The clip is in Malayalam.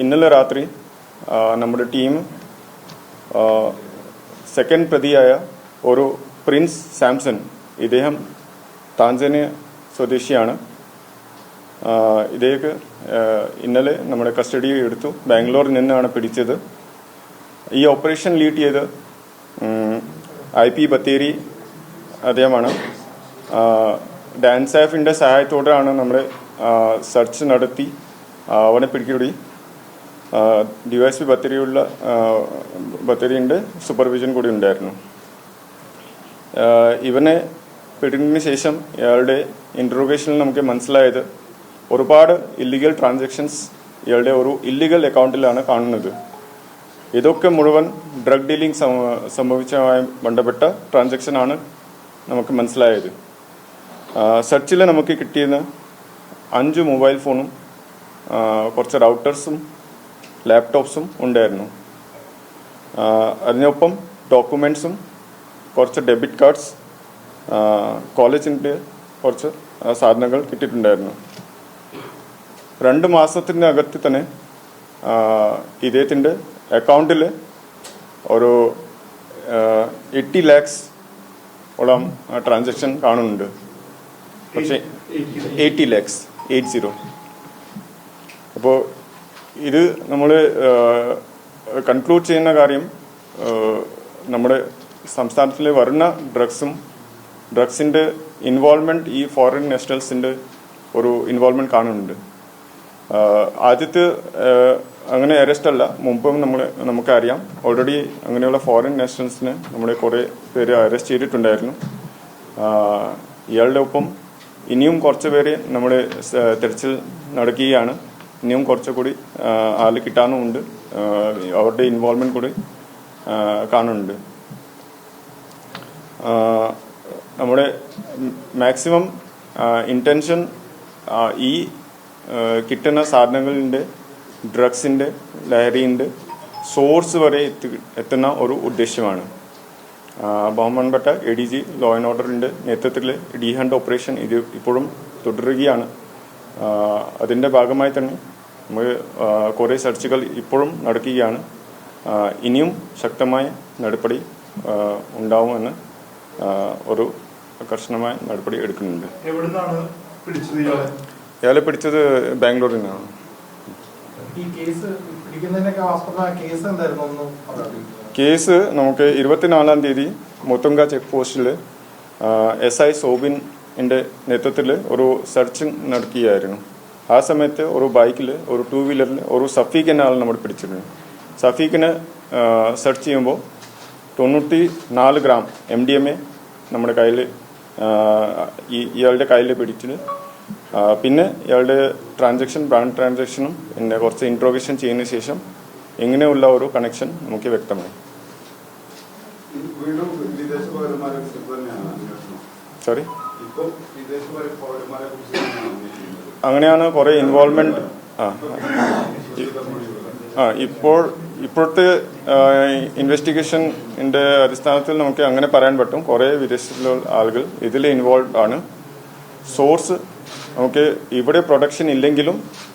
ഇന്നലെ രാത്രി നമ്മുടെ ടീം സെക്കൻഡ് പ്രതിയായ ഒരു പ്രിൻസ് സാംസൺ, ഇദ്ദേഹം താൻസാനിയ സ്വദേശിയാണ്. ഇദ്ദേഹം ഇന്നലെ നമ്മുടെ കസ്റ്റഡിയിൽ എടുത്തു. ബാംഗ്ലൂരിൽ നിന്നാണ് പിടിച്ചത്. ഈ ഓപ്പറേഷൻ ലീഡ് ചെയ്ത് IP ബത്തേരി അദ്ദേഹമാണ്. ഡാൻസാഫിൻ്റെ സഹായത്തോടെയാണ് നമ്മൾ സെർച്ച് നടത്തി അവനെ പിടികൂടി. DYSP ബത്തേരിയുടെ സൂപ്പർവിഷൻ കൂടി ഉണ്ടായിരുന്നു. ഇവനെ പിടിച്ചതിന് ശേഷം ഇയാളുടെ ഇൻട്രോഗേഷനിൽ നമുക്ക് മനസ്സിലായത് ഒരുപാട് ഇല്ലീഗൽ ട്രാൻസാക്ഷൻസ് ഇയാളുടെ ഒരു ഇല്ലീഗൽ അക്കൗണ്ടിലാണ് കാണുന്നത്. ഇതൊക്കെ മുഴുവൻ ഡ്രഗ് ഡീലിംഗ് സംഭവിച്ചതുമായി ബന്ധപ്പെട്ട ട്രാൻസാക്ഷനാണ് നമുക്ക് മനസ്സിലായത്. സെർച്ചിൽ നമുക്ക് കിട്ടിയത് 5 മൊബൈൽ ഫോണും കുറച്ച് റൗട്ടേഴ്സും ലാപ്ടോപ്സും ഉണ്ടായിരുന്നു. അതിനൊപ്പം ഡോക്യുമെൻറ്റ്സും കുറച്ച് ഡെബിറ്റ് കാർഡ്സ്, കോളേജിൻ്റെ കുറച്ച് സാധനങ്ങൾ കിട്ടിയിട്ടുണ്ടായിരുന്നു. 2 മാസത്തിനകത്ത് തന്നെ ഇദ്ദേഹത്തിൻ്റെ അക്കൗണ്ടിൽ ഒരു 80 lakhs ഓളം ട്രാൻസാക്ഷൻ കാണുന്നുണ്ട്. പക്ഷേ 80 lakhs 80. അപ്പോൾ ഇത് നമ്മൾ കൺക്ലൂഡ് ചെയ്യുന്ന കാര്യം, നമ്മുടെ സംസ്ഥാനത്തിൽ വരുന്ന ഡ്രഗ്സിൻ്റെ ഇൻവോൾവ്മെൻറ്റ് ഈ ഫോറിൻ നാഷണൽസിൻ്റെ ഒരു ഇൻവോൾവ്മെൻറ്റ് കാണുന്നുണ്ട്. ആദ്യത്തെ അങ്ങനെ അറസ്റ്റ് അല്ല, മുമ്പും നമുക്കറിയാം. ഓൾറെഡി അങ്ങനെയുള്ള ഫോറിൻ നാഷണൽസിന് നമ്മുടെ കുറേ പേര് അറസ്റ്റ് ചെയ്തിട്ടുണ്ടായിരുന്നു. ഇയാളുടെ ഒപ്പം ഇനിയും കുറച്ച് പേര് നമ്മൾ തെരച്ചിൽ നടക്കുകയാണ്. ഇനിയും കുറച്ചുകൂടി ആൾ കിട്ടാനുമുണ്ട്. അവരുടെ ഇൻവോൾവ്മെൻറ്റ് കൂടി കാണുന്നുണ്ട്. നമ്മുടെ മാക്സിമം ഇൻറ്റൻഷൻ ഈ കിട്ടുന്ന സാധനങ്ങളുടെ ഡ്രഗ്സിൻ്റെ ലഹരിൻ്റെ സോഴ്സ് വരെ എത്തുന്ന ഒരു ഉദ്ദേശ്യമാണ്. ബഹുമാനപ്പെട്ട ADG ലോ ആൻഡ് ഓർഡറിൻ്റെ നേതൃത്വത്തിൽ ഡി-ഹണ്ട് ഓപ്പറേഷൻ ഇത് ഇപ്പോഴും തുടരുകയാണ്. അതിൻ്റെ ഭാഗമായി തന്നെ നമ്മൾ കുറേ സെർച്ചുകൾ ഇപ്പോഴും നടക്കുകയാണ്. ഇനിയും ശക്തമായ നടപടി ഉണ്ടാവുമെന്ന് ഒരു കർശനമായ നടപടി എടുക്കുന്നുണ്ട്. ഇയാളെ പിടിച്ചത് ബാംഗ്ലൂരിൽ നിന്നാണ്. കേസ് നമുക്ക് 24-ാം തീയതി മുത്തുങ്ക ചെക്ക് പോസ്റ്റിൽ SI സോബിൻ്റെ നേതൃത്വത്തിൽ ഒരു സെർച്ചിങ് നടക്കുകയായിരുന്നു. ആ സമയത്ത് ഒരു ബൈക്കിൽ, ഒരു 2 വീലറിൽ ഒരു സഫീഖ് എന്ന ആൾ നമ്മൾ പിടിച്ചിരുന്നു. സഫീഖിനെ സെർച്ച് ചെയ്യുമ്പോൾ 94 ഗ്രാം MDMA നമ്മുടെ കയ്യിൽ ഇയാളുടെ കയ്യിൽ പിടിച്ചത്. പിന്നെ ഇയാളുടെ ബ്രാൻഡ് ട്രാൻസാക്ഷനും പിന്നെ കുറച്ച് ഇൻട്രോഗേഷൻ ചെയ്യുന്ന ശേഷം ഇങ്ങനെയുള്ള ഒരു കണക്ഷൻ നമുക്ക് വ്യക്തമായി. സോറി, അങ്ങനെയാണ് കുറേ ഇൻവോൾവ്മെന്റ്. ഇപ്പോഴത്തെ ഇൻവെസ്റ്റിഗേഷൻ്റെ അടിസ്ഥാനത്തിൽ നമുക്ക് അങ്ങനെ പറയാൻ പറ്റും. കുറേ വിദേശത്തിലുള്ള ആളുകൾ ഇതിൽ ഇൻവോൾവ് ആണ്. സോഴ്സ് നമുക്ക് ഇവിടെ പ്രൊഡക്ഷൻ ഇല്ലെങ്കിലും